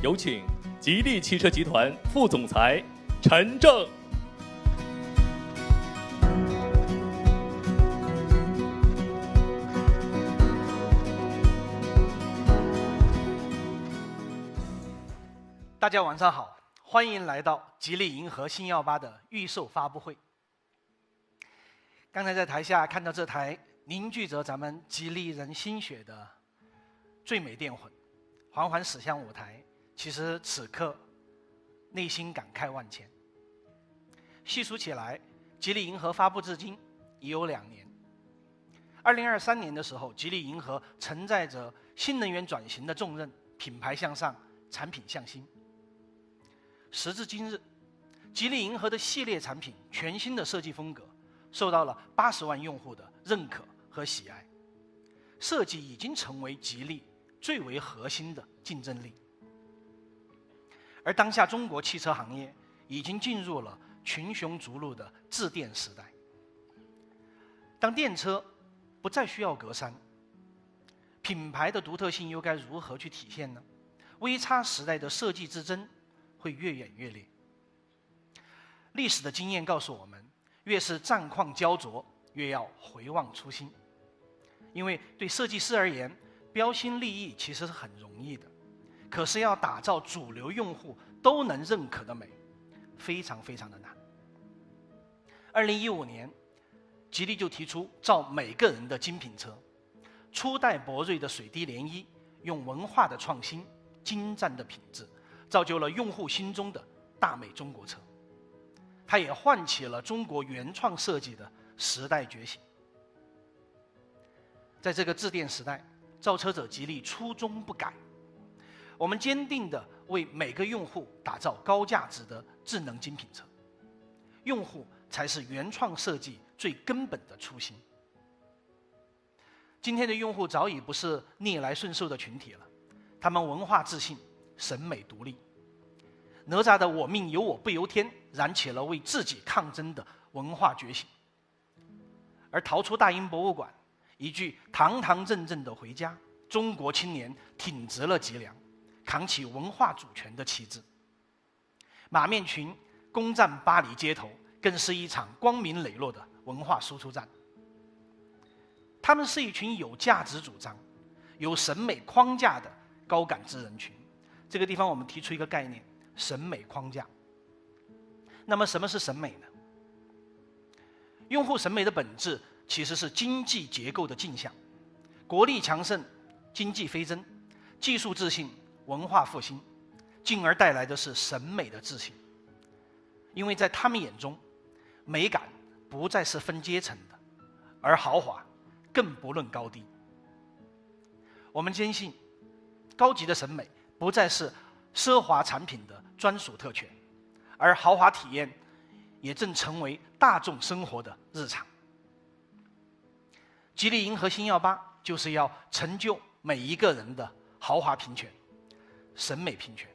有请吉利汽车集团副总裁陈正。大家晚上好，欢迎来到吉利银河星耀8的预售发布会。刚才在台下看到这台凝聚着咱们吉利人心血的最美电混缓缓驶向舞台，其实此刻内心感慨万千。细数起来，吉利银河发布至今已有2年。2023年的时候，吉利银河承载着新能源转型的重任，品牌向上，产品向新。时至今日，吉利银河的系列产品全新的设计风格受到了80万用户的认可和喜爱，设计已经成为吉利最为核心的竞争力。而当下中国汽车行业已经进入了群雄逐鹿的智电时代。当电车不再需要格栅，品牌的独特性又该如何去体现呢？微差时代的设计之争会越演越烈。历史的经验告诉我们，越是战况焦灼，越要回望初心。因为对设计师而言，标新立异其实是很容易的，可是要打造主流用户都能认可的美，非常非常的难。2015年，吉利就提出造每个人的精品车，初代博瑞的水滴涟漪，用文化的创新、精湛的品质，造就了用户心中的大美中国车。它也唤起了中国原创设计的时代觉醒。在这个智电时代，造车者吉利初衷不改，我们坚定地为每个用户打造高价值的智能精品车。用户才是原创设计最根本的初心。今天的用户早已不是逆来顺受的群体了，他们文化自信，审美独立。哪吒的我命由我不由天，燃起了为自己抗争的文化觉醒。而逃出大英博物馆，一句堂堂正正的回家，中国青年挺直了脊梁，扛起文化主权的旗帜。马面裙攻占巴黎街头，更是一场光明磊落的文化输出战。他们是一群有价值主张、有审美框架的高感知人群。这个地方我们提出一个概念，审美框架。那么什么是审美呢？用户审美的本质其实是经济结构的镜像。国力强盛，经济飞增，技术自信，文化复兴，进而带来的是审美的自信。因为在他们眼中，美感不再是分阶层的，而豪华更不论高低。我们坚信，高级的审美不再是奢华产品的专属特权，而豪华体验也正成为大众生活的日常。吉利银河星耀8就是要成就每一个人的豪华平权、审美平权。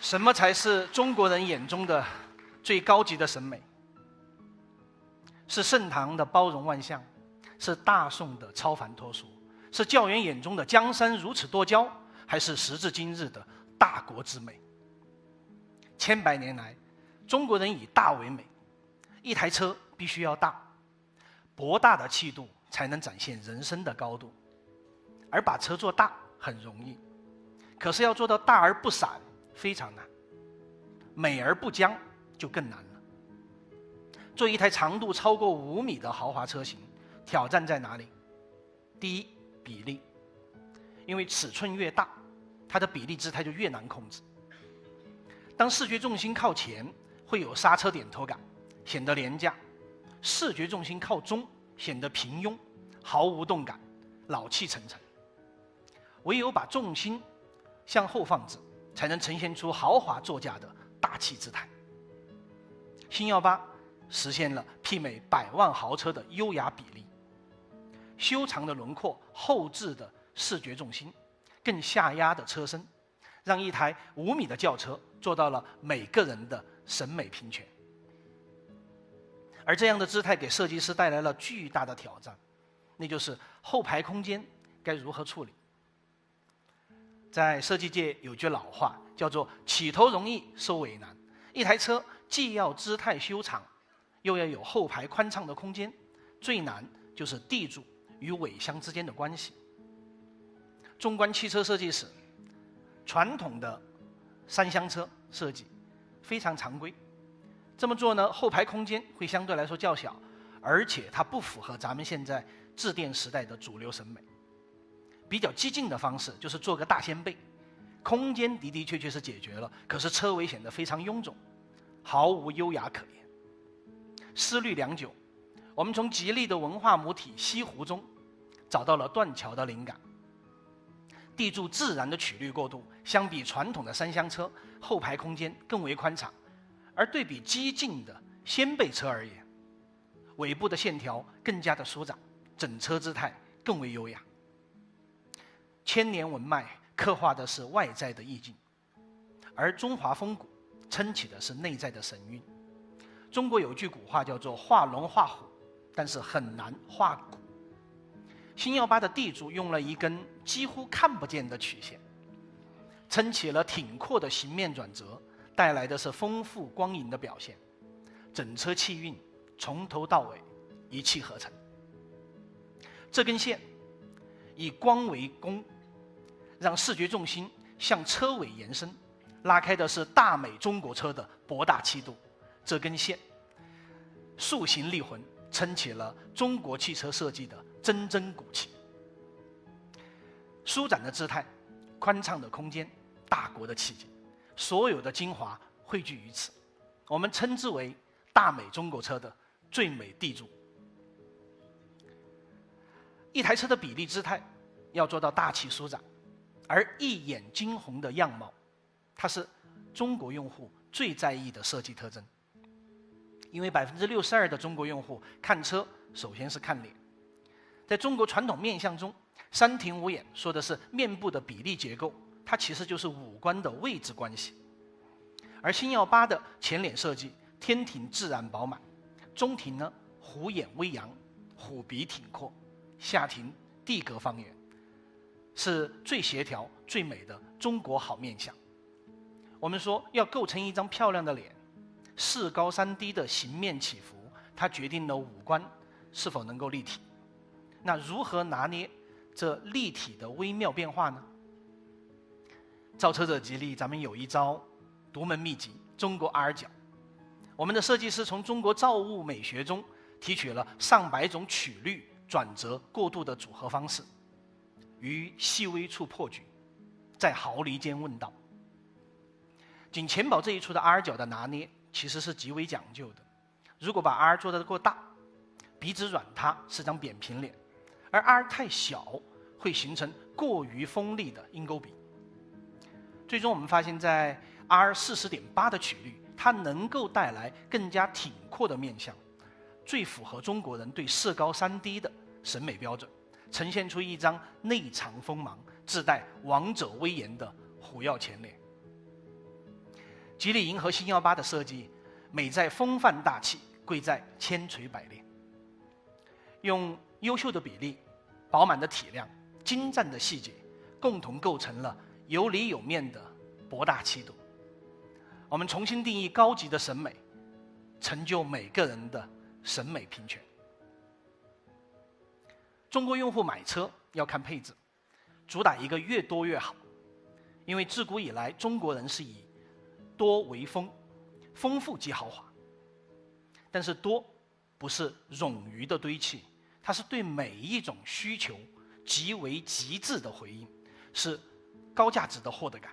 什么才是中国人眼中的最高级的审美？是盛唐的包容万象，是大宋的超凡脱俗，是教员眼中的江山如此多娇，还是时至今日的大国之美？千百年来，中国人以大为美，一台车必须要大，博大的气度才能展现人生的高度。而把车做大很容易，可是要做到大而不散非常难，美而不僵就更难了。做一台长度超过5米的豪华车型，挑战在哪里？第一，比例，因为尺寸越大，它的比例姿态就越难控制。当视觉重心靠前，会有刹车点头感，显得廉价；视觉重心靠中，显得平庸，毫无动感，老气沉沉。唯有把重心向后放置，才能呈现出豪华座驾的大气姿态。星耀8实现了媲美100万豪车的优雅比例，修长的轮廓，后置的视觉重心，更下压的车身，让一台5米的轿车做到了每个人的审美平权。而这样的姿态给设计师带来了巨大的挑战，那就是后排空间该如何处理。在设计界有句老话叫做起头容易收尾难，一台车既要姿态修长，又要有后排宽敞的空间，最难就是地柱与尾箱之间的关系。纵观汽车设计史，传统的3厢车设计非常常规，这么做呢，后排空间会相对来说较小，而且它不符合咱们现在自电时代的主流审美。比较激进的方式就是做个大掀背，空间的确是解决了，可是车尾显得非常臃肿，毫无优雅可言。思虑良久，我们从吉利的文化母体西湖中找到了断桥的灵感。地柱自然的曲率过渡，相比传统的3厢车，后排空间更为宽敞，而对比激进的掀背车而言，尾部的线条更加的舒展，整车姿态更为优雅。千年文脉刻画的是外在的意境，而中华风骨撑起的是内在的神韵。中国有句古话叫做画龙画虎，但是很难画骨。星耀8的地柱用了一根几乎看不见的曲线，撑起了挺阔的形面转折，带来的是丰富光影的表现。整车气韵从头到尾一气呵成。这根线以光为弓，让视觉重心向车尾延伸，拉开的是大美中国车的博大气度。这根线塑形立魂，撑起了中国汽车设计的铮铮骨气。舒展的姿态，宽敞的空间，大国的气节，所有的精华汇聚于此，我们称之为大美中国车的最美地柱。一台车的比例姿态要做到大气舒展，而一眼惊鸿的样貌，它是中国用户最在意的设计特征。因为62%的中国用户看车首先是看脸。在中国传统面相中，3庭5眼说的是面部的比例结构，它其实就是五官的位置关系。而星耀8的前脸设计，天庭自然饱满，中庭呢虎眼微扬，虎鼻挺阔，下庭地格方圆，是最协调最美的中国好面相。我们说要构成一张漂亮的脸，4高3低的形面起伏，它决定了五官是否能够立体。那如何拿捏这立体的微妙变化呢？造车者吉利，咱们有一招独门秘籍——中国 R 角。我们的设计师从中国造物美学中提取了上百种曲率、转折、过渡的组合方式，于细微处破局，在毫厘间问道。仅前保这一处的 R 角的拿捏其实是极为讲究的。如果把 R 做得过大，鼻子软塌是张扁平脸，而 R 太小会形成过于锋利的鹰钩鼻。最终我们发现，在 R40.8 的曲率，它能够带来更加挺阔的面相，最符合中国人对4高3低的审美标准，呈现出一张内藏锋芒、自带王者威严的虎耀前脸。吉利银河星118的设计，美在风范大气，贵在千锤百炼。用优秀的比例、饱满的体量、精湛的细节，共同构成了有里有面的博大气度。我们重新定义高级的审美，成就每个人的审美平权。中国用户买车要看配置，主打一个越多越好，因为自古以来中国人是以多为丰，丰富即豪华。但是多不是冗余的堆砌，它是对每一种需求极为极致的回应，是高价值的获得感。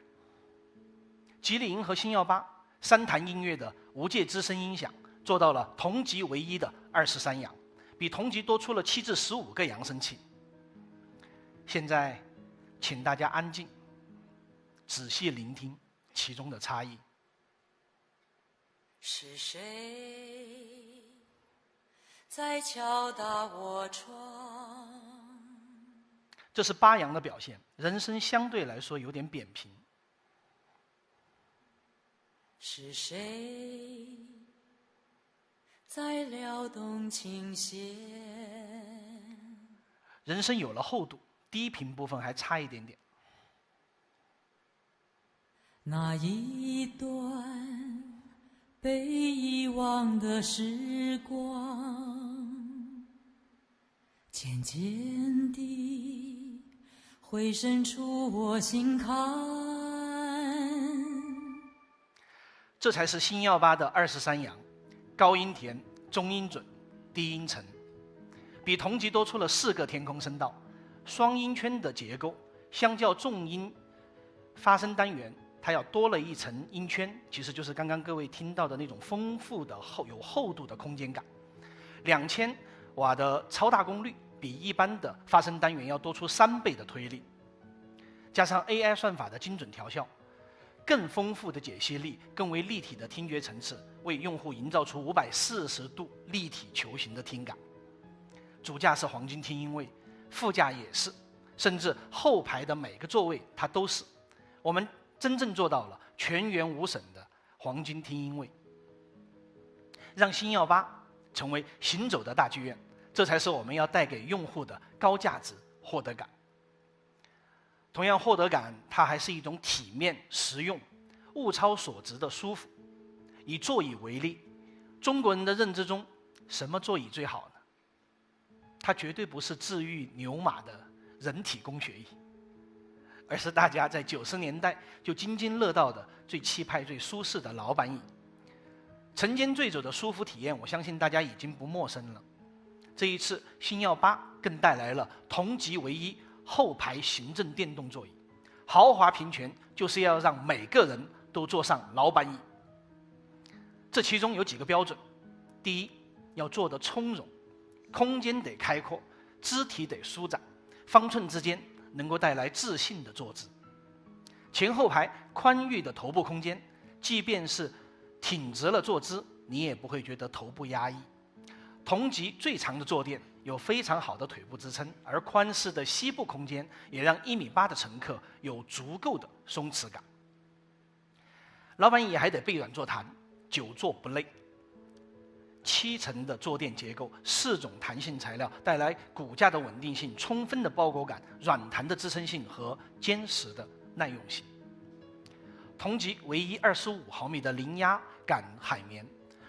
吉利银河星1183弹音乐的无界之声音响做到了同级唯一的23扬，比同级多出了7至15个扬声器。现在请大家安静，仔细聆听其中的差异。是谁在敲打我窗？这是8扬的表现，人声相对来说有点扁平。是谁在撩动琴弦？人声有了厚度，低频部分还差一点点。那一段被遗忘的时光，渐渐地回渗出我心坎。这才是星118的23扬，高音甜，中音准，低音沉，比同级多出了4个天空声道，双音圈的结构相较重音发声单元，它要多了一层音圈，其实就是刚刚各位听到的那种丰富的有厚度的空间感。2000瓦的超大功率，比一般的发声单元要多出3倍的推力，加上 AI 算法的精准调校，更丰富的解析力，更为立体的听觉层次，为用户营造出540度立体球形的听感。主驾是黄金听音位，副驾也是，甚至后排的每个座位它都是。我们真正做到了全员无损的黄金听音位，让星118成为行走的大剧院，这才是我们要带给用户的高价值获得感。同样，获得感它还是一种体面、实用、物超所值的舒服。以座椅为例，中国人的认知中，什么座椅最好呢？它绝对不是治愈牛马的人体工学椅，而是大家在90年代就津津乐道的最气派、最舒适的老板椅。晨间醉走的舒服体验，我相信大家已经不陌生了。这一次，星118更带来了同级唯一后排行政电动座椅，豪华平权就是要让每个人都坐上老板椅。这其中有几个标准：第一，要坐得从容，空间得开阔，肢体得舒展，方寸之间能够带来自信的坐姿；前后排宽裕的头部空间，即便是挺直了坐姿，你也不会觉得头部压抑。同级最长的坐垫有非常好的腿部支撑，而宽适的膝部空间也让1.8米的乘客有足够的松弛感。老板椅还得背软座谈，久坐不累。7层的坐垫结构，4种弹性材料带来骨架的稳定性、充分的包裹感、软弹的支撑性和坚实的耐用性。同级唯一25毫米的零压感海绵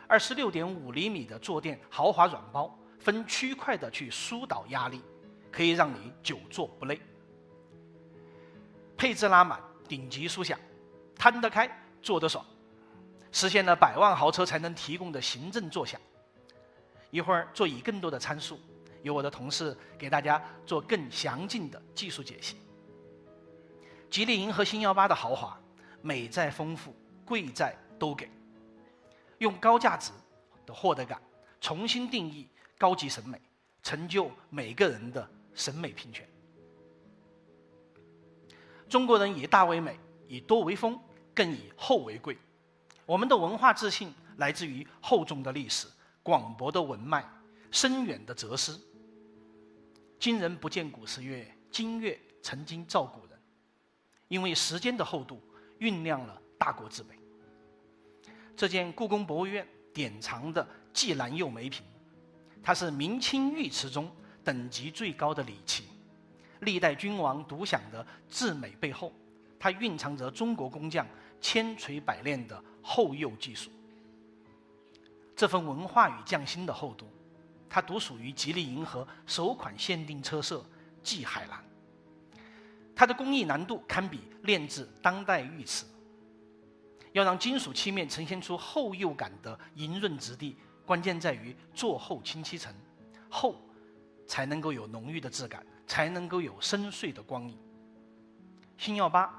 ，26.5厘米的坐垫豪华软包，分区块的去疏导压力，可以让你久坐不累。配置拉满，顶级舒享，摊得开，坐得爽，实现了100万豪车才能提供的行政座享。一会儿座椅更多的参数，由我的同事给大家做更详尽的技术解析。吉利银河星118的豪华，美在丰富，贵在都给，用高价值的获得感重新定义高级审美，成就每个人的审美平权。中国人以大为美，以多为丰，更以厚为贵。我们的文化自信来自于厚重的历史、广博的文脉、深远的哲思。今人不见古时月，今月曾经照古人。因为时间的厚度酝酿了大国之美。这件故宫博物院典藏的季兰釉梅瓶，它是明清御瓷中等级最高的礼器，历代君王独享的至美背后，它蕴藏着中国工匠千锤百炼的厚釉技术。这份文化与匠心的厚度，它独属于吉利银河首款限定车色季海蓝。它的工艺难度堪比炼制当代玉瓷。要让金属漆面呈现出厚釉感的莹润质地，关键在于做厚清漆层，厚才能够有浓郁的质感，才能够有深邃的光影。星耀8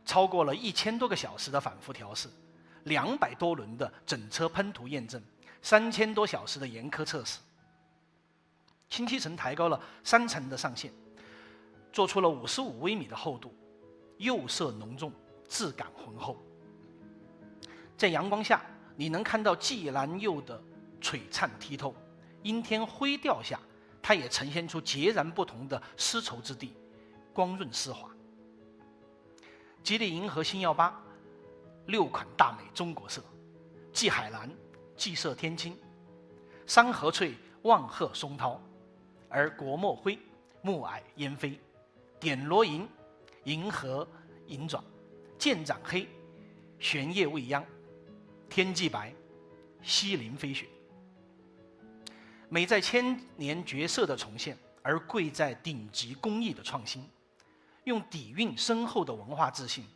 超过了1000多个小时的反复调试，200多轮的整车喷涂验证，3000多小时的严苛测试。清漆层抬高了3层的上限，做出了55微米的厚度，釉色浓重，质感浑厚。在阳光下，你能看到季兰釉的璀璨剔透；阴天灰调下，它也呈现出截然不同的丝绸质地，光润丝滑。吉利银河星耀8 6款大美中国色，季海蓝、季色天青、山河翠、万壑松涛，而国墨灰、暮霭烟飞、点罗银、银河银转、剑斩黑、玄叶未央、天际白、西林飞雪，美在千年绝色的重现，而贵在顶级工艺的创新，用底蕴深厚的文化自信，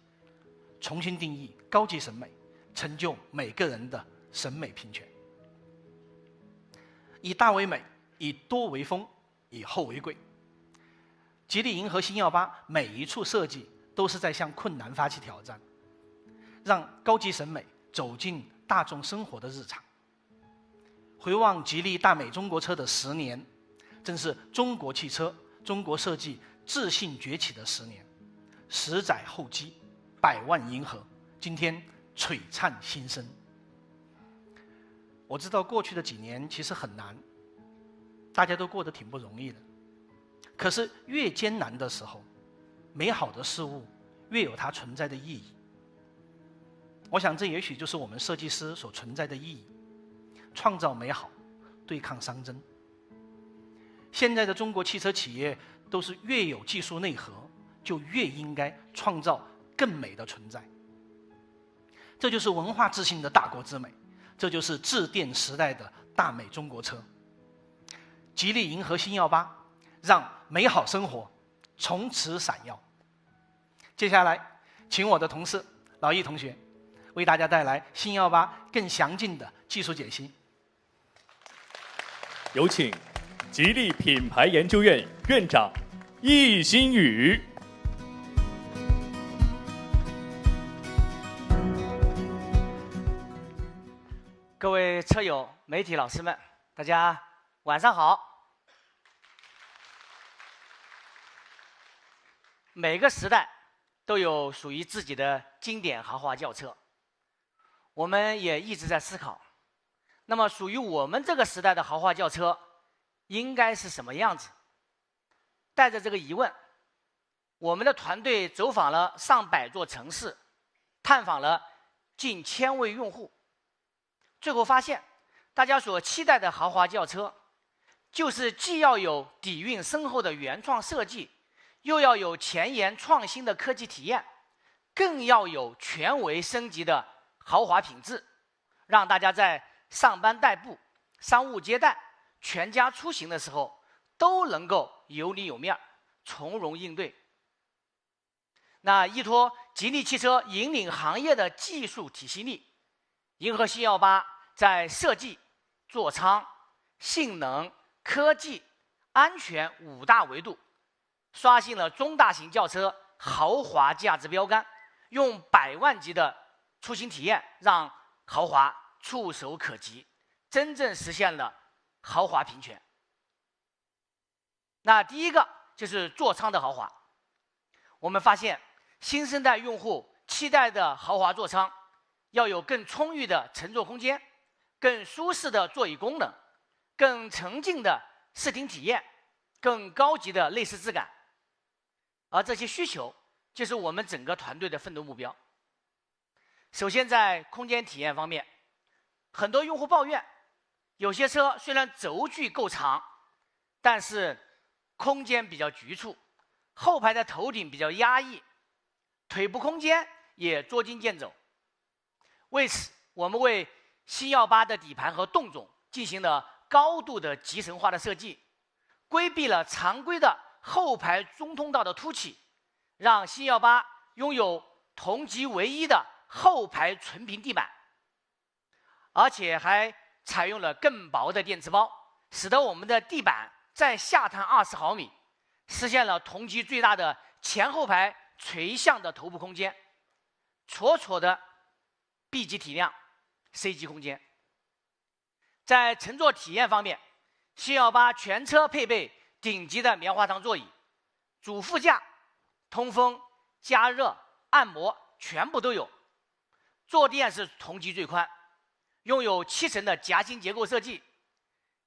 重新定义高级审美，成就每个人的审美平权。以大为美，以多为丰，以厚为贵。吉利银河星耀8每一处设计都是在向困难发起挑战，让高级审美走进大众生活的日常。回望吉利大美中国车的10年，正是中国汽车、中国设计自信崛起的10年。10载厚积，100万银河，今天璀璨新生。我知道过去的几年其实很难，大家都过得挺不容易的。可是越艰难的时候，美好的事物越有它存在的意义。我想这也许就是我们设计师所存在的意义，创造美好，对抗熵增。现在的中国汽车企业都是越有技术内核，就越应该创造更美的存在。这就是文化自信的大国之美，这就是致电时代的大美中国车。吉利银河星耀8，让美好生活从此闪耀。接下来，请我的同事老易同学为大家带来星耀8更详尽的技术解析。有请吉利品牌研究院院长易新宇。各位车友、媒体老师们，大家晚上好。每个时代都有属于自己的经典豪华轿车，我们也一直在思考，那么属于我们这个时代的豪华轿车应该是什么样子？带着这个疑问，我们的团队走访了上百座城市，探访了近1000位用户，最后发现，大家所期待的豪华轿车，就是既要有底蕴深厚的原创设计，又要有前沿创新的科技体验，更要有全维升级的豪华品质，让大家在上班代步、商务接待、全家出行的时候都能够有里有面，从容应对。那依托吉利汽车引领行业的技术体系力，银河星耀8在设计、座舱、性能、科技、安全5大维度刷新了中大型轿车豪华价值标杆，用100万级的出行体验让豪华触手可及，真正实现了豪华平权。那第一个就是座舱的豪华。我们发现新生代用户期待的豪华座舱要有更充裕的乘坐空间，更舒适的座椅功能，更沉浸的视听体验，更高级的内饰质感。而这些需求就是我们整个团队的奋斗目标。首先在空间体验方面，很多用户抱怨，有些车虽然轴距够长，但是空间比较局促，后排的头顶比较压抑，腿部空间也捉襟见肘。为此，我们为星耀8的底盘和动种进行了高度的集成化的设计，规避了常规的后排中通道的凸起，让星耀8拥有同级唯一的后排纯平地板，而且还采用了更薄的电磁包，使得我们的地板在下探20毫米，实现了同级最大的前后排垂向的头部空间，绰绰的 B 级体量 C 级空间。在乘坐体验方面，星耀8全车配备顶级的棉花糖座椅，主副驾通风、加热、按摩全部都有，坐垫是同级最宽，拥有7层的夹心结构设计，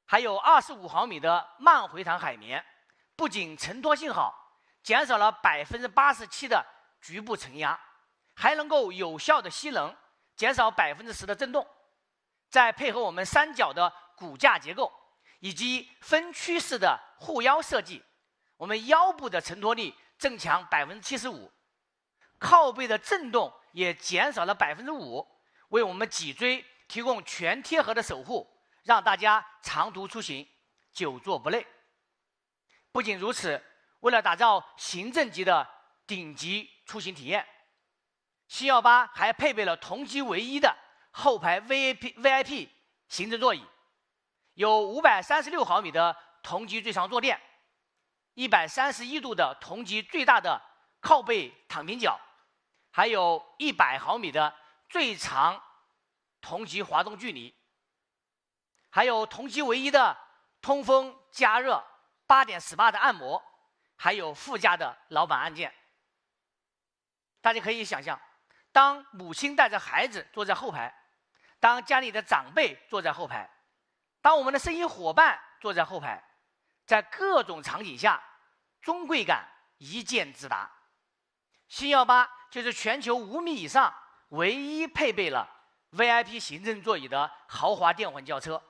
还有25毫米的慢回弹海绵，不仅承托性好，减少了87%的局部承压，还能够有效的吸能，减少10%的震动。再配合我们3角的骨架结构以及分区式的护腰设计，我们腰部的承托力增强75%，靠背的震动也减少了5%，为我们脊椎提供全贴合的守护，让大家长途出行久坐不累。不仅如此，为了打造行政级的顶级出行体验，星耀8还配备了同级唯一的后排 VIP 行政座椅，有536毫米的同级最长坐垫，131度的同级最大的靠背躺平角，还有100毫米的最长同级滑动距离，还有同级唯一的通风、加热、8点 SPA 的按摩，还有副驾的老板按键。大家可以想象，当母亲带着孩子坐在后排，当家里的长辈坐在后排，当我们的生意伙伴坐在后排，在各种场景下，尊贵感一键直达。星耀8就是全球5米以上唯一配备了 VIP 行政座椅的豪华电混轿车，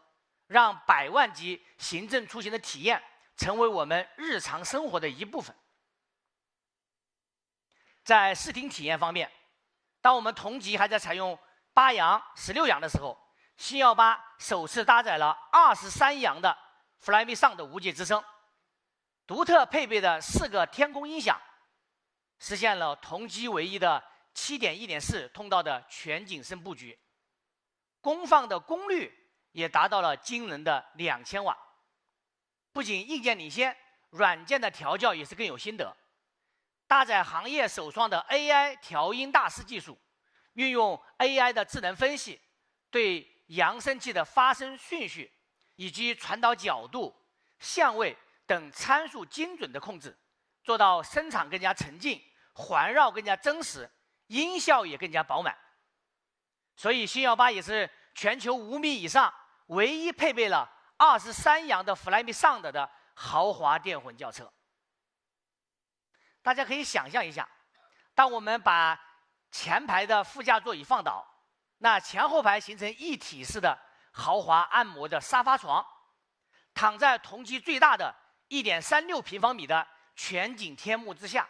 让100万级行政出行的体验成为我们日常生活的一部分。在视听体验方面，当我们同级还在采用8扬、16扬的时候，星耀8首次搭载了23扬的 Flyme Sound 无界之声，独特配备的4个天空音响，实现了同级唯一的7.1.4通道的全景声布局，功放的功率也达到了惊人的2000瓦。不仅硬件领先，软件的调教也是更有心得。搭载行业首创的 AI 调音大师技术，运用 AI 的智能分析，对扬声器的发声顺序以及传导角度、相位等参数精准的控制，做到声场更加沉静，环绕更加真实，音效也更加饱满。所以星耀8也是全球5米以上唯一配备了23扬的 Flyme Sound 的豪华电混轿车。大家可以想象一下，当我们把前排的副驾座椅放倒，那前后排形成一体式的豪华按摩的沙发床，躺在同级最大的 1.36平方米的全景天幕之下，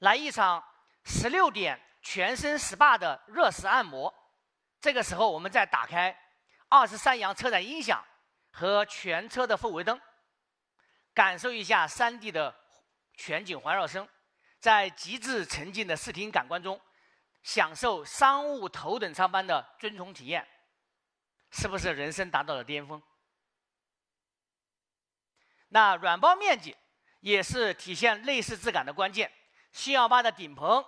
来一场16点全身 SPA 的热石按摩。这个时候我们再打开23扬车载音响和全车的氛围灯，感受一下 3D 的全景环绕声，在极致沉浸的视听感官中享受商务头等舱般的尊崇体验，是不是人生达到了巅峰？那软包面积也是体现内饰质感的关键。星耀8的顶棚、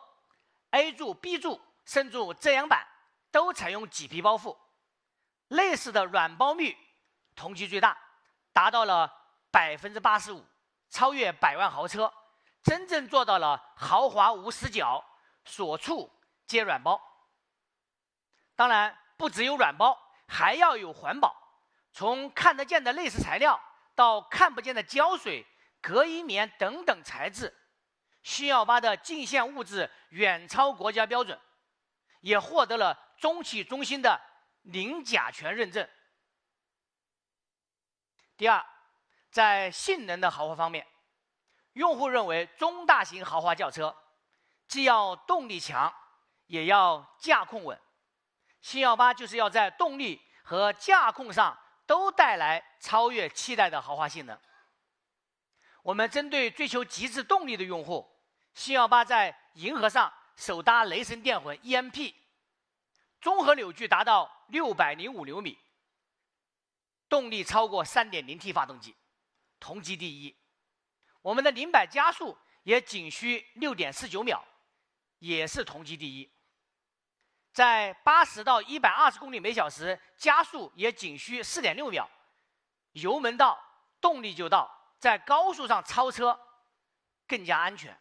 A 柱、B 柱甚至遮阳板都采用麂皮包覆，内饰的软包率同级最大，达到了85%，超越100万豪车，真正做到了豪华无死角，所处皆软包。当然，不只有软包，还要有环保。从看得见的内饰材料到看不见的胶水、隔音棉等等材质，星耀8的净线物质远超国家标准，也获得了中汽中心的零甲醛认证。第二，在性能的豪华方面，用户认为中大型豪华轿车既要动力强，也要驾控稳。新128就是要在动力和驾控上都带来超越期待的豪华性能。我们针对追求极致动力的用户，新128在银河上首搭雷神电混 EMP， 综合扭矩达到605牛米，动力超过 3.0T 发动机，同级第一。我们的0百加速也仅需6.49秒，也是同级第一。在80到120公里每小时，加速也仅需4.6秒，油门到，动力就到，在高速上超车更加安全。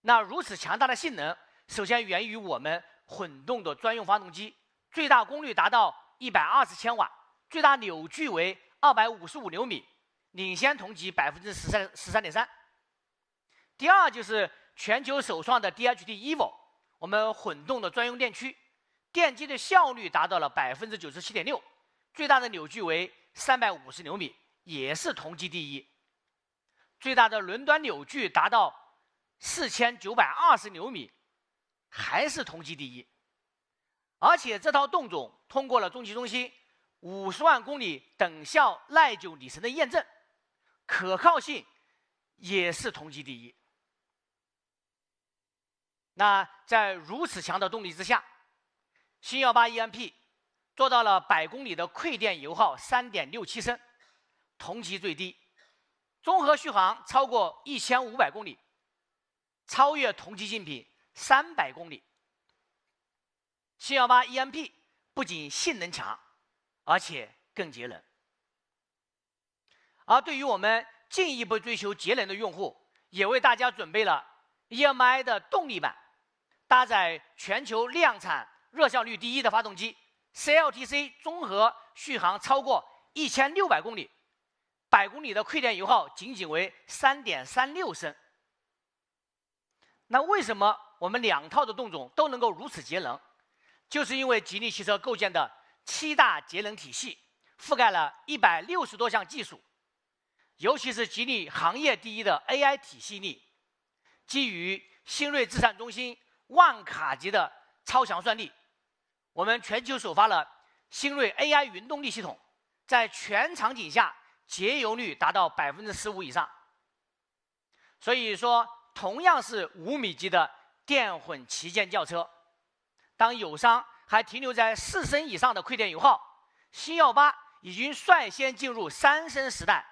那如此强大的性能，首先源于我们混动的专用发动机，最大功率达到120千瓦，最大扭矩为255牛米，领先同级13.3%。第二就是全球首创的 DHT EVO， 我们混动的专用电驱，电机的效率达到了 97.6%， 最大的扭矩为350牛米，也是同级第一。最大的轮端扭矩达到4920牛米，还是同级第一。而且这套动种通过了中汽中心50万公里等效耐久里程的验证，可靠性也是同级第一。那在如此强的动力之下，新128 EMP 做到了100公里的馈电油耗 3.67 升，同级最低，综合续航超过1500公里，超越同级竞品300公里。新128 EMP 不仅性能强，而且更节能。而对于我们进一步追求节能的用户，也为大家准备了 EM-i 的动力版，搭载全球量产热效率第一的发动机 ，CLTC 综合续航超过1600公里，100公里的馈电油耗仅仅为 3.36 升。那为什么我们两套的动种都能够如此节能？就是因为吉利汽车构建的7大节能体系，覆盖了160多项技术，尤其是吉利行业第一的 AI 体系力，基于新锐智算中心万卡级的超强算力，我们全球首发了新锐 AI 云动力系统，在全场景下节油率达到 15% 以上。所以说，同样是5米级的电混旗舰轿车，当友商还停留在4升以上的馈电油耗，新128已经率先进入3升时代，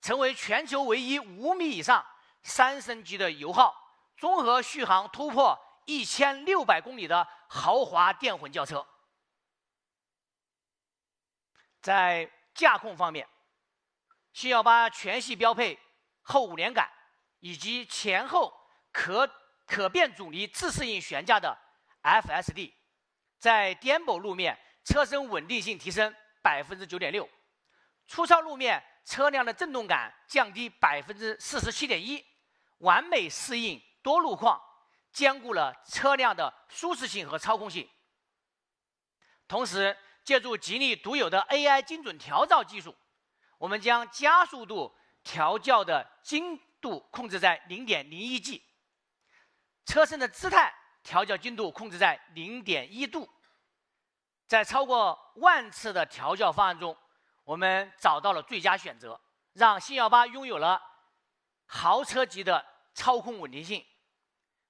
成为全球唯一5米以上3升级的油耗，综合续航突破1600公里的豪华电混轿车。在驾控方面，新128全系标配后5连杆，以及前后可变阻尼自适应悬架的 FSD， 在颠簸路面车身稳定性提升 9.6%， 粗糙路面车辆的震动感降低 47.1%， 完美适应多路况，兼顾了车辆的舒适性和操控性。同时，借助吉利独有的 AI 精准调校技术，我们将加速度调校的精度控制在 0.01G， 车身的姿态调校精度控制在 0.1度。在超过10000次的调校方案中，我们找到了最佳选择，让新128拥有了豪车级的操控稳定性，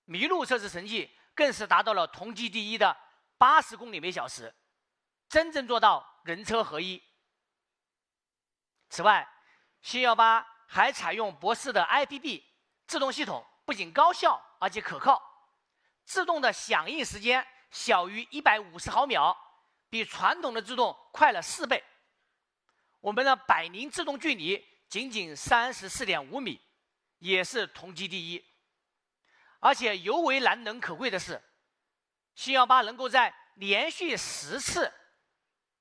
麋鹿测试成绩更是达到了同级第一的80公里每小时，真正做到人车合一。此外，新128还采用博世的 IPB 制动系统，不仅高效而且可靠，自动的响应时间小于150毫秒，比传统的自动快了4倍。我们的百宁制动距离仅仅 34.5米，也是同级第一。而且尤为难能可贵的是，新128能够在连续10次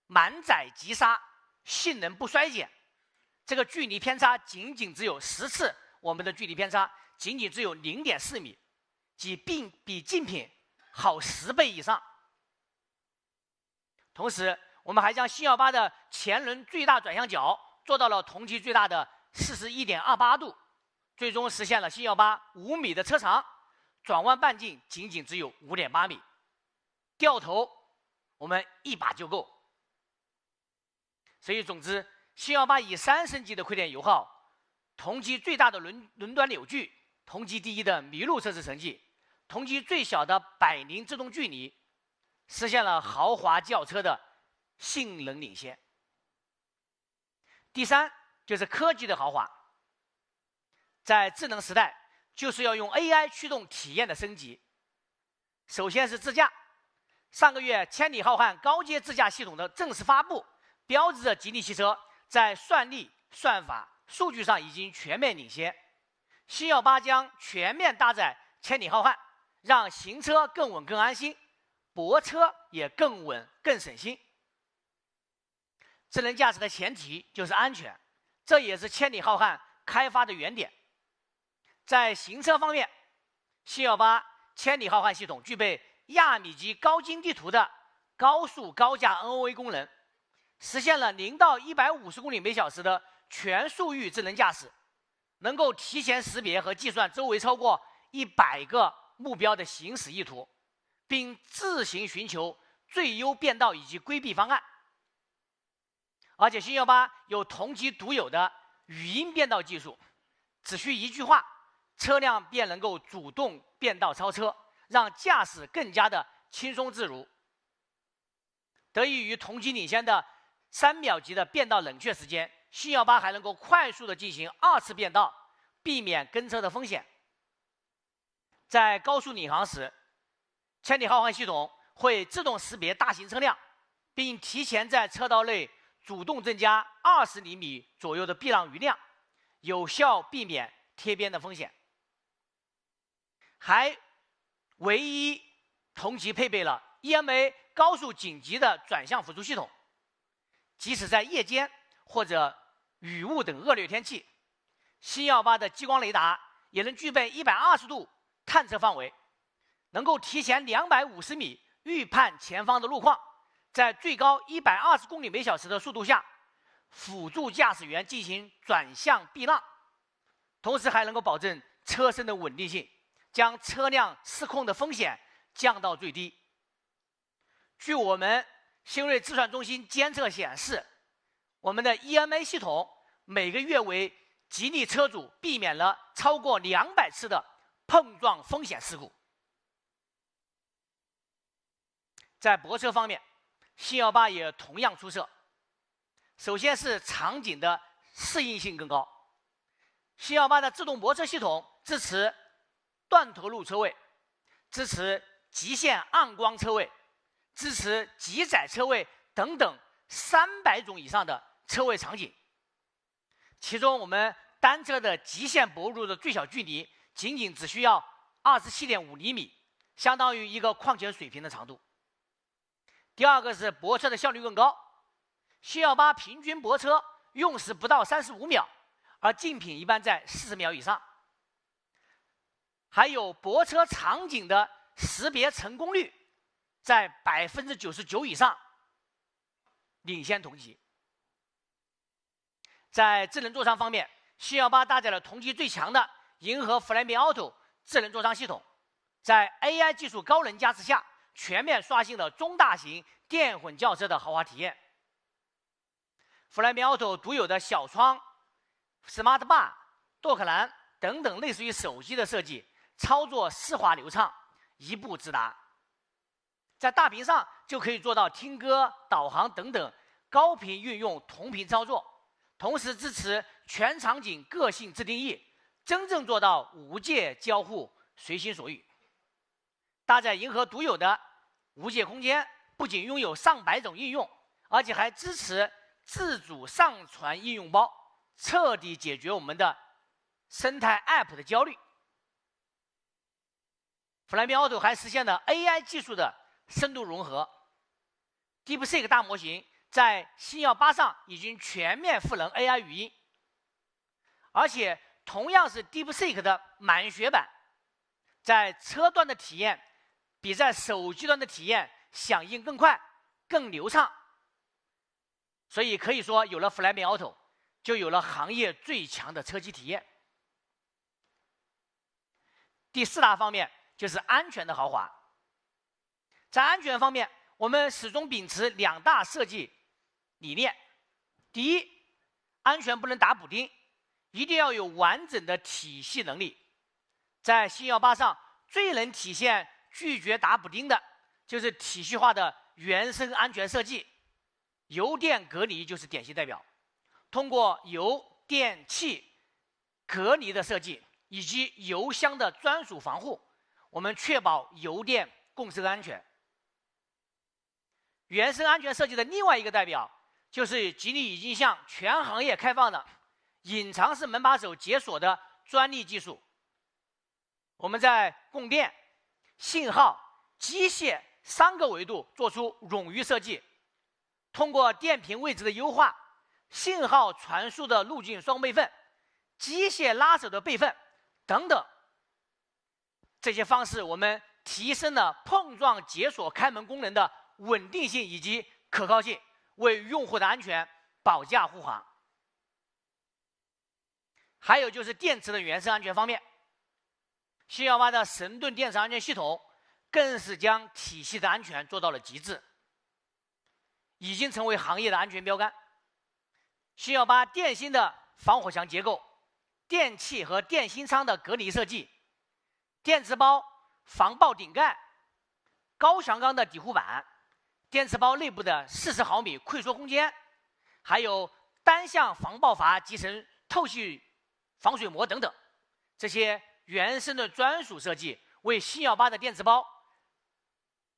满载急刹，性能不衰减，这个距离偏差仅仅只有10次，我们的距离偏差仅仅只有 0.4米，比竞品好10倍以上。同时，我们还将星耀8的前轮最大转向角做到了同级最大的41.28度，最终实现了星耀8 5米的车长，转弯半径仅只有5.8米，掉头我们一把就够。所以总之，星耀8以3升级的亏点油耗、同级最大的轮端扭矩、同级第1的麋鹿测试成绩、同级最小的百灵制动距离，实现了豪华轿车的性能领先。第3就是科技的豪华，在智能时代，就是要用 AI 驱动体验的升级。首先是自驾，上个月千里浩瀚高阶自驾系统的正式发布，标志着吉利汽车在算力、算法、数据上已经全面领先。星耀8将全面搭载千里浩瀚，让行车更稳更安心，泊车也更稳更省心。智能驾驶的前提就是安全，这也是千里浩瀚开发的原点。在行车方面，星耀8千里浩瀚系统具备亚米级高精地图的高速高架 NOA 功能，实现了0到150公里每小时的全速域智能驾驶，能够提前识别和计算周围超过100个目标的行驶意图，并自行寻求最优变道以及规避方案。而且星耀8有同级独有的语音变道技术，只需一句话，车辆便能够主动变道超车，让驾驶更加的轻松自如。得益于同级领先的3秒级的变道冷却时间，星耀8还能够快速的进行2次变道，避免跟车的风险。在高速领航时，千里浩瀚系统会自动识别大型车辆，并提前在车道内主动增加20厘米左右的避让余量，有效避免贴边的风险。还唯一同级配备了 EMA 高速紧急的转向辅助系统，即使在夜间或者雨雾等恶劣天气，星耀8的激光雷达也能具备120度探测范围，能够提前250米预判前方的路况，在最高120公里每小时的速度下，辅助驾驶员进行转向避让，同时还能够保证车身的稳定性，将车辆失控的风险降到最低。据我们新锐智算中心监测显示，我们的 EMA 系统每个月为吉利车主避免了超过200次的碰撞风险事故。在泊车方面，星耀8也同样出色。首先是场景的适应性更高，星耀8的自动泊车系统支持断头路车位，支持极限暗光车位，支持极窄车位等等300种以上的车位场景。其中我们单车的极限泊入的最小距离仅只需要27.5厘米，相当于一个矿泉水瓶的长度。第二个是泊车的效率更高，星耀8平均泊车用时不到35秒，而竞品一般在40秒以上。还有泊车场景的识别成功率在99%以上，领先同级。在智能座舱方面，星耀8搭载了同级最强的银河 Flyme Auto 智能座舱系统，在 AI 技术高能加持下，全面刷新了中大型电混轿车的豪华体验。Flyme Auto 独有的小窗、Smart Bar、舵壳栏等等类似于手机的设计，操作丝滑流畅，一步直达。在大屏上就可以做到听歌、导航等等高频运用同屏操作，同时支持全场景个性自定义，真正做到无界交互，随心所欲。搭载银河独有的无界空间，不仅拥有上百种应用，而且还支持自主上传应用包，彻底解决我们的生态 App 的焦虑。Flyme Auto 还实现了 AI 技术的深度融合 ，DeepSeek 大模型在星耀8上已经全面赋能 AI 语音，而且同样是 DeepSeek 的满血版，在车端的体验比在手机端的体验响应更快、更流畅。所以可以说，有了 Flyme Auto， 就有了行业最强的车机体验。第4大方面就是安全的豪华。在安全方面，我们始终秉持2大设计理念。第一，安全不能打补丁，一定要有完整的体系能力。在新118上，最能体现拒绝打补丁的，就是体系化的原生安全设计。油电隔离就是典型代表。通过油电气隔离的设计以及油箱的专属防护，我们确保油电共生安全。原生安全设计的另外一个代表，就是吉利已经向全行业开放的隐藏式门把手解锁的专利技术。我们在供电、信号、机械3个维度做出冗余设计，通过电瓶位置的优化、信号传输的路径双备份、机械拉手的备份等等这些方式，我们提升了碰撞解锁开门功能的稳定性以及可靠性，为用户的安全保驾护航。还有就是电池的原生安全方面，新118的神盾电池安全系统更是将体系的安全做到了极致，已经成为行业的安全标杆。新118电芯的防火墙结构、电器和电芯仓的隔离设计、电池包防爆顶盖、高强钢的底护板、电池包内部的40毫米溃缩空间，还有单向防爆阀集成透气防水膜等等，这些原生的专属设计为新118的电池包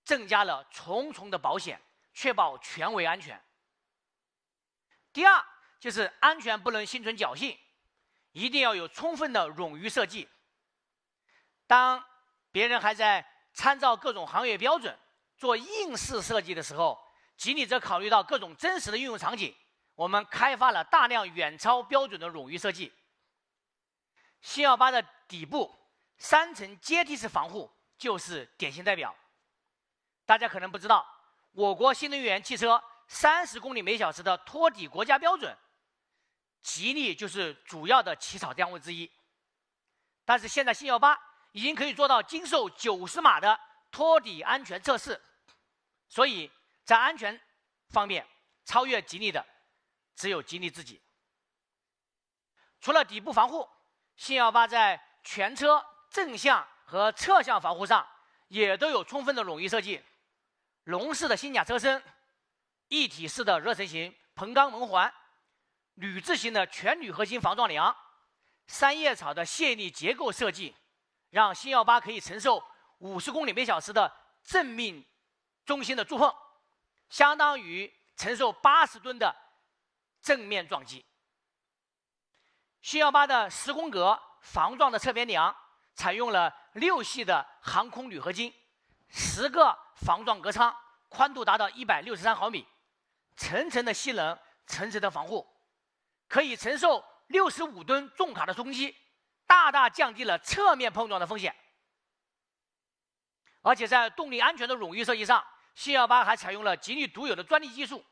增加了重重的保险，确保全维安全。第二，就是安全不能心存侥幸，一定要有充分的冗余设计。当别人还在参照各种行业标准做应试设计的时候，吉利则考虑到各种真实的应用场景，我们开发了大量远超标准的冗余设计。新118的底部3层阶梯式防护就是典型代表。大家可能不知道，我国新能源汽车30公里每小时的托底国家标准，吉利就是主要的起草单位之一。但是现在新118已经可以做到经受90码的托底安全测试，所以在安全方面超越吉利的只有吉利自己。除了底部防护，新118在全车正向和侧向防护上也都有充分的冗余设计。龙式的新甲车身、一体式的热成型硼钢门环、铝制型的全铝合金防撞梁、3叶草的泄力结构设计，让新118可以承受50公里每小时的正命中心的触碰，相当于承受80吨的正面撞击。新118的10宫格防撞的侧边梁采用了6系的航空铝合金，10个防撞隔舱，宽度达到163毫米，层层的吸能，层层的防护，可以承受65吨重卡的冲击，大大降低了侧面碰撞的风险。而且在动力安全的冗余设计上，新118还采用了吉利独有的专利技术，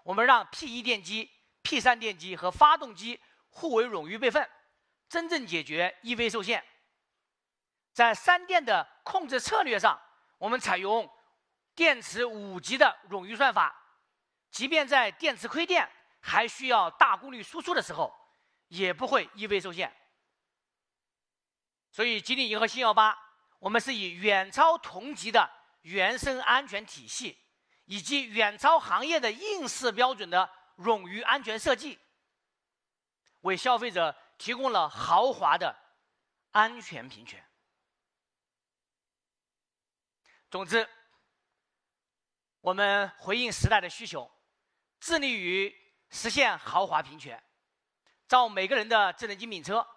我们让 P1 电机、P3 电机和发动机互为冗余备份，真正解决 EV 受限。在3电的控制策略上，我们采用电池5级的冗余算法，即便在电池亏电还需要大功率输出的时候，也不会 EV 受限。所以吉利银河新118，我们是以远超同级的原生安全体系，以及远超行业的应试标准的冗余安全设计，为消费者提供了豪华的安全平权。总之，我们回应时代的需求，致力于实现豪华平权，造每个人的智能精品车，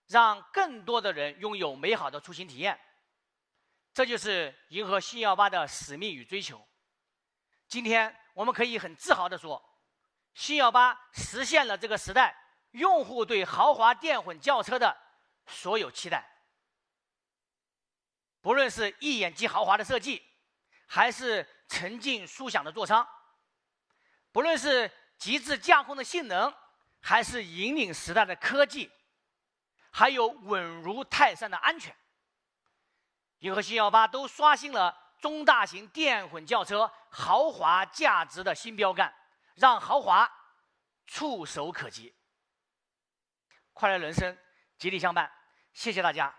让更多的人拥有美好的出行体验。这就是银河新118的使命与追求。今天我们可以很自豪地说，新118实现了这个时代用户对豪华电混轿车的所有期待。不论是一眼即豪华的设计，还是沉静舒享的座舱，不论是极致驾控的性能，还是引领时代的科技，还有稳如泰山的安全，银河星118都刷新了中大型电混轿车豪华价值的新标杆，让豪华触手可及。快乐人生，吉利相伴，谢谢大家。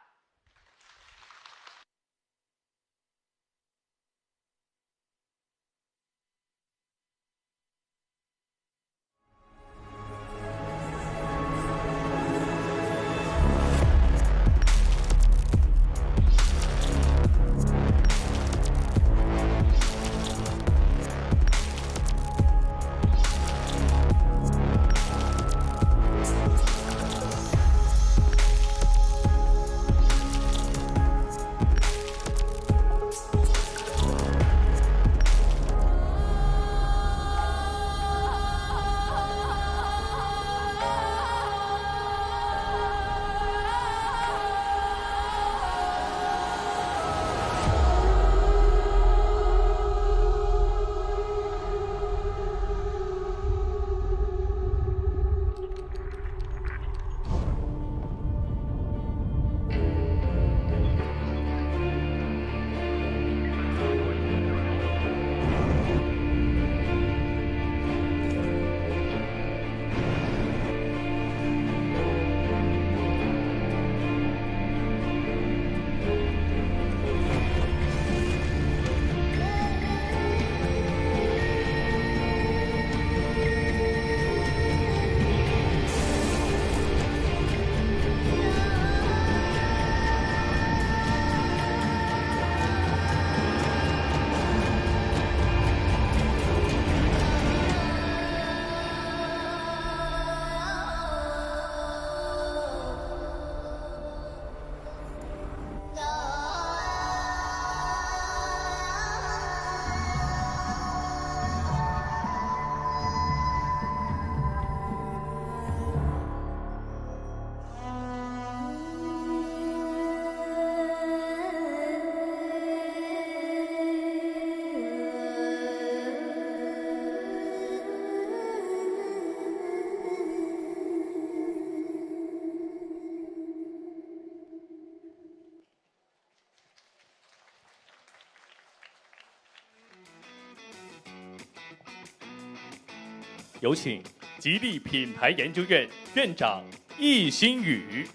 有请吉利品牌研究院院长易星宇。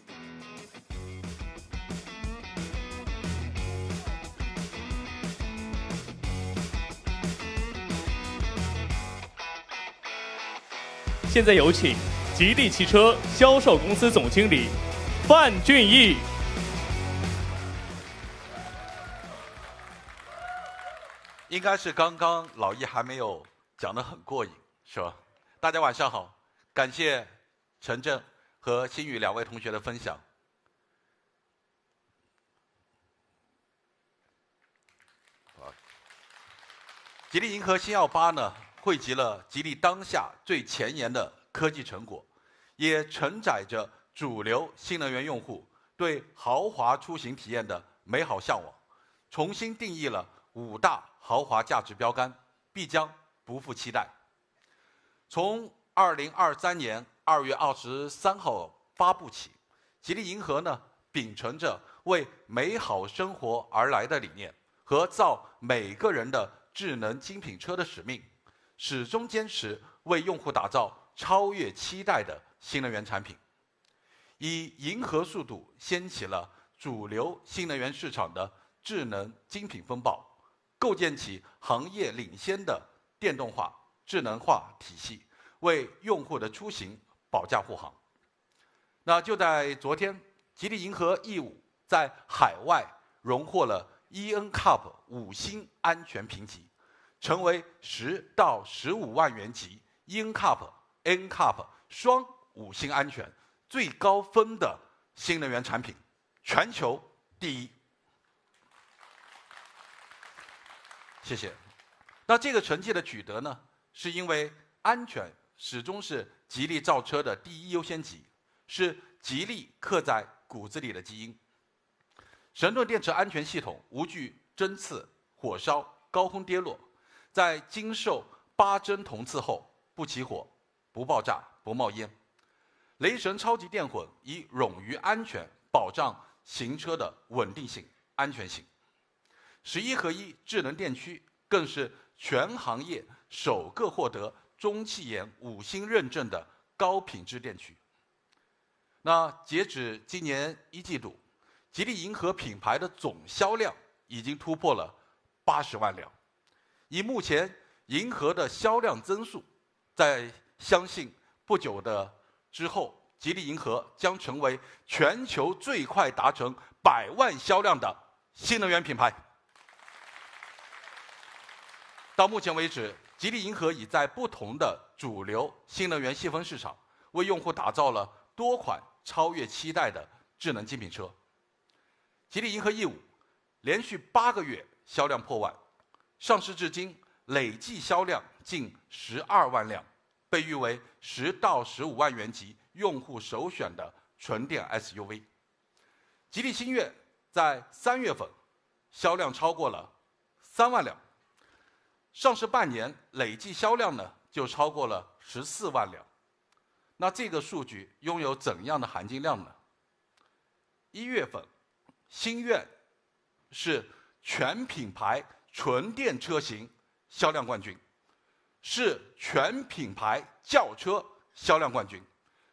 现在有请吉利汽车销售公司总经理范俊毅。应该是刚刚老易还没有讲得很过瘾，是吧？大家晚上好，感谢陈震和星宇两位同学的分享。吉利银河星118呢，汇集了吉利当下最前沿的科技成果，也承载着主流新能源用户对豪华出行体验的美好向往，重新定义了5大豪华价值标杆，必将不负期待。从2023年2月23号发布起，吉利银河呢，秉承着为美好生活而来的理念和造每个人的智能精品车的使命，始终坚持为用户打造超越期待的新能源产品，以银河速度掀起了主流新能源市场的智能精品风暴，构建起行业领先的电动化、智能化体系，为用户的出行保驾护航。那就在昨天，吉利银河 E5在海外荣获了 ENCAP 5星安全评级，成为10到15万元级 ENCAP、NCAP 双5星安全最高分的新能源产品，全球第一。谢谢。那这个成绩的取得呢，是因为安全始终是吉利造车的第一优先级，是吉利刻在骨子里的基因。神盾电池安全系统无惧针刺、火烧、高空跌落，在经受8针铜刺后不起火、不爆炸、不冒烟。雷神超级电混以冗余安全保障行车的稳定性、安全性。11合一智能电驱更是全行业首个获得中汽研5星认证的高品质电驱。那截止今年1季度，吉利银河品牌的总销量已经突破了80万辆。以目前银河的销量增速，相信不久的之后，吉利银河将成为全球最快达成100万销量的新能源品牌。到目前为止，吉利银河已在不同的主流新能源细分市场，为用户打造了多款超越期待的智能精品车。吉利银河 E5 连续8个月销量破万，上市至今累计销量近12万辆，被誉为10到15万元级用户首选的纯电 SUV。吉利星越在3月份销量超过了3万辆，上市半年累计销量呢就超过了14万辆。那这个数据拥有怎样的含金量呢？1月份，星越是全品牌纯电车型销量冠军，是全品牌轿车销量冠军，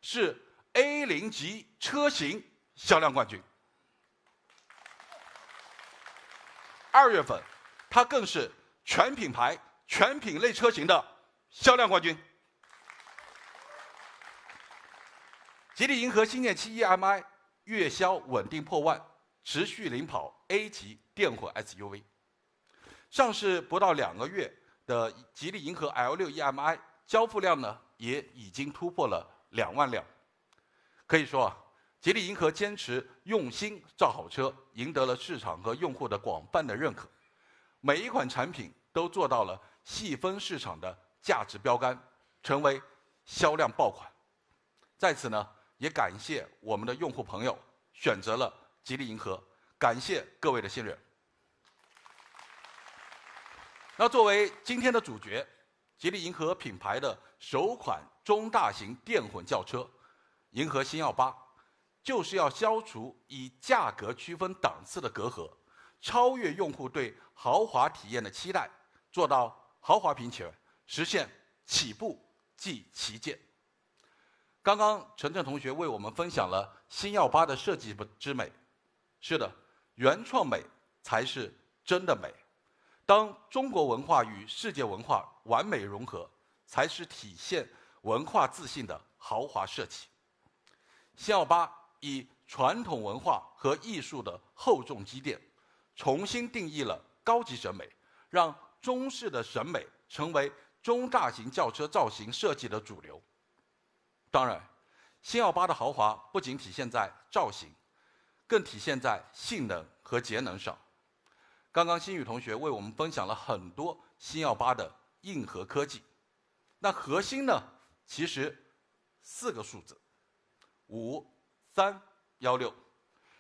是 A0 级车型销量冠军。2月份，它更是全品牌全品类车型的销量冠军。吉利银河星舰7 EM-i 月销稳定破万，持续领跑 A 级电混 SUV。上市不到2个月的吉利银河 L6 EM-i 交付量呢，也已经突破了2万辆。可以说啊，吉利银河坚持用心造好车，赢得了市场和用户的广泛的认可。每一款产品都做到了细分市场的价值标杆，成为销量爆款。在此呢，也感谢我们的用户朋友选择了吉利银河，感谢各位的信任。那作为今天的主角，吉利银河品牌的首款中大型电混轿车银河星耀8，就是要消除以价格区分档次的隔阂，超越用户对豪华体验的期待，做到豪华平权，实现起步即旗舰。刚刚陈震同学为我们分享了星耀8的设计之美。是的，原创美才是真的美。当中国文化与世界文化完美融合，才是体现文化自信的豪华设计。星耀8以传统文化和艺术的厚重积淀，重新定义了高级审美，让中式的审美成为中大型轿车造型设计的主流。当然，星耀8的豪华不仅体现在造型，更体现在性能和节能上。刚刚新宇同学为我们分享了很多星耀8的硬核科技，那核心呢，其实4个数字：5316，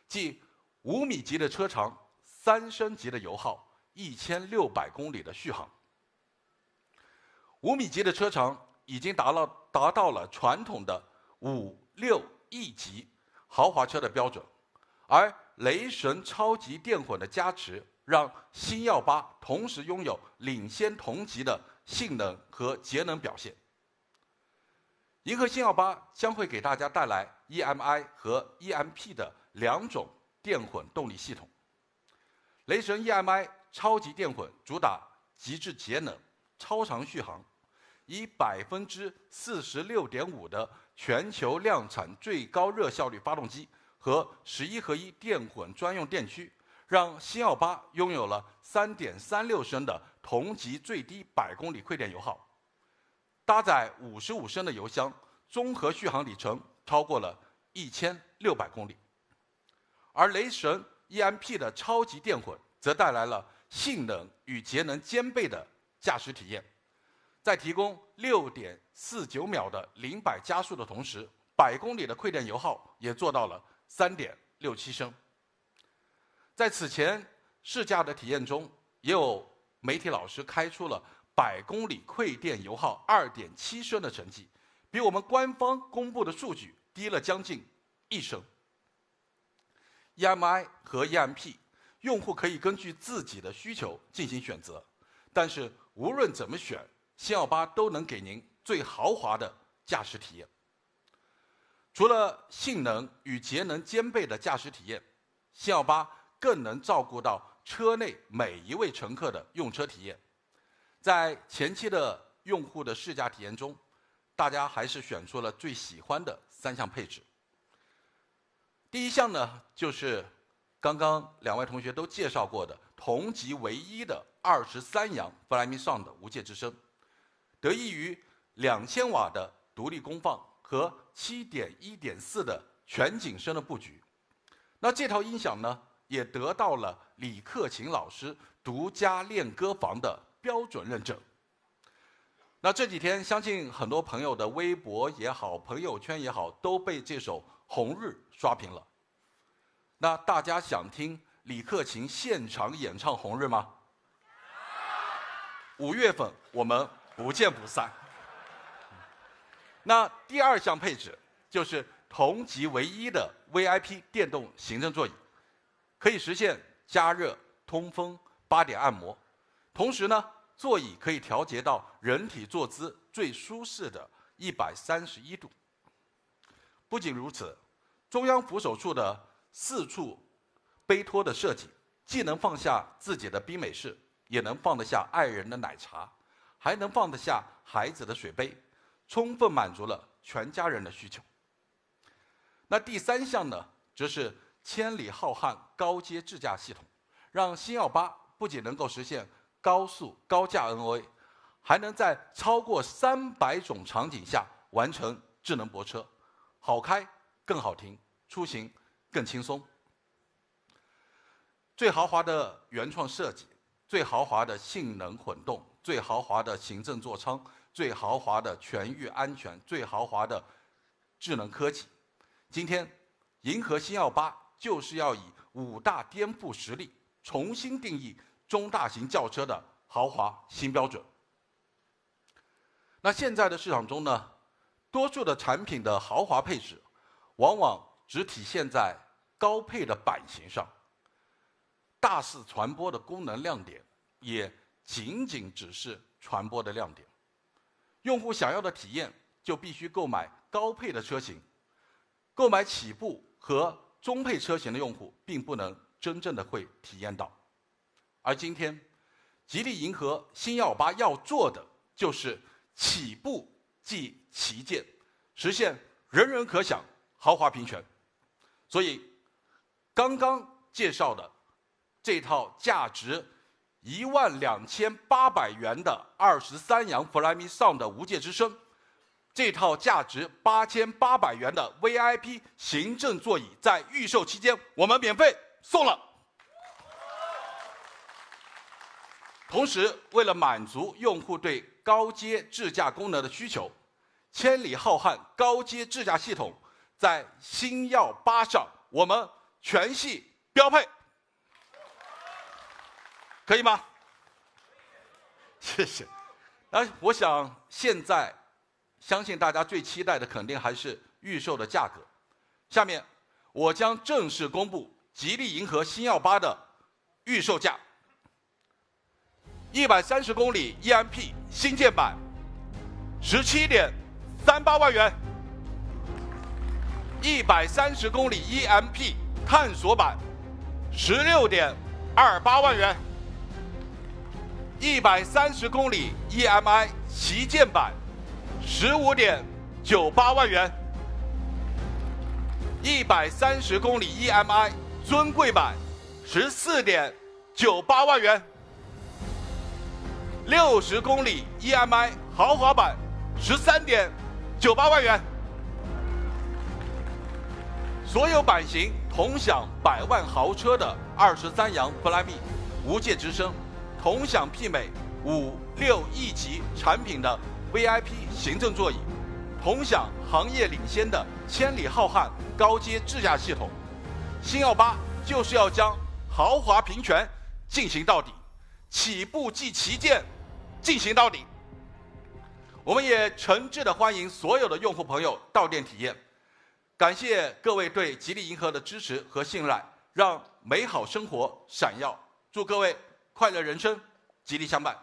即5米级的车长，3升级的油耗，1600公里的续航。5米级的车长已经达到了传统的5、6、E 级豪华车的标准，而雷神超级电混的加持，让星耀8同时拥有领先同级的性能和节能表现。银河星耀8将会给大家带来 EM-i 和 EM-P 的2种电混动力系统。雷神 EM-i 超级电混主打极致节能、超长续航，以46.5%的全球量产最高热效率发动机和11合一电混专用电驱，让星耀8拥有了3.36升的同级最低100公里亏电油耗。搭载55升的油箱，综合续航里程超过了1600公里。而雷神 EM-P 的超级电混则带来了性能与节能兼备的驾驶体验，在提供6.49秒的0-100加速的同时，100公里的亏电油耗也做到了3.67升。在此前试驾的体验中，也有媒体老师开出了100公里馈电油耗2.7升的成绩，比我们官方公布的数据低了将近1升。EMI 和 EMP， 用户可以根据自己的需求进行选择，但是无论怎么选，星耀8都能给您最豪华的驾驶体验。除了性能与节能兼备的驾驶体验，星耀8更能照顾到车内每一位乘客的用车体验。在前期的用户的试驾体验中，大家还是选出了最喜欢的3项配置。第一项呢，就是刚刚2位同学都介绍过的同级唯一的23扬 Flyme Sound 的无界之声，得益于2000瓦的独立功放和7.1.4的全景声的布局。那这套音响呢，也得到了李克勤老师独家练歌房的标准认证。那这几天，相信很多朋友的微博也好，朋友圈也好，都被这首《红日》刷屏了。那大家想听李克勤现场演唱《红日》吗？5月份我们不见不散。那第2项配置就是同级唯一的 VIP 电动行政座椅，可以实现加热、通风、8点按摩，同时呢，座椅可以调节到人体坐姿最舒适的131度。不仅如此，中央扶手处的4处杯托的设计，既能放下自己的冰美式，也能放得下爱人的奶茶，还能放得下孩子的水杯，充分满足了全家人的需求。那第3项呢，则是千里浩瀚高阶智驾系统，让星耀8不仅能够实现高速高架 NOA， 还能在超过300种场景下完成智能泊车，好开更好停，出行更轻松。最豪华的原创设计，最豪华的性能混动，最豪华的行政座舱，最豪华的全域安全，最豪华的智能科技。今天，银河星耀8就是要以5大颠覆实力，重新定义中大型轿车的豪华新标准。那现在的市场中呢，多数的产品的豪华配置，往往只体现在高配的版型上，大肆传播的功能亮点，也仅仅只是传播的亮点。用户想要的体验，就必须购买高配的车型。购买起步和中配车型的用户，并不能真正的会体验到。而今天，吉利银河星耀8要做的，就是起步即旗舰，实现人人可享豪华平权。所以，刚刚介绍的这套价值12800元的23扬 Flyme Sound 的无界之声，这套价值8800元的 VIP 行政座椅，在预售期间我们免费送了。同时，为了满足用户对高阶智驾功能的需求，千里浩瀚高阶智驾系统在星耀8上我们全系标配，可以吗？谢谢。我想现在相信大家最期待的肯定还是预售的价格。下面我将正式公布吉利银河星耀8的预售价：130公里 EMP 新建版17.38万元；130公里 EMP 探索版16.28万元；130公里 EMI 旗舰版15.98万元；130公里 EMI 尊贵版14.98万元；60公里 EMI 豪华版13.98万元。所有版型同享100万豪车的23扬 Flyme 无界之声，同享媲美5、6亿级产品的 VIP 行政座椅，同享行业领先的千里浩瀚高阶智驾系统。星耀8就是要将豪华平权进行到底，起步即旗舰进行到底。我们也诚挚的欢迎所有的用户朋友到店体验。感谢各位对吉利银河的支持和信赖，让美好生活闪耀。祝各位快乐人生，吉利相伴。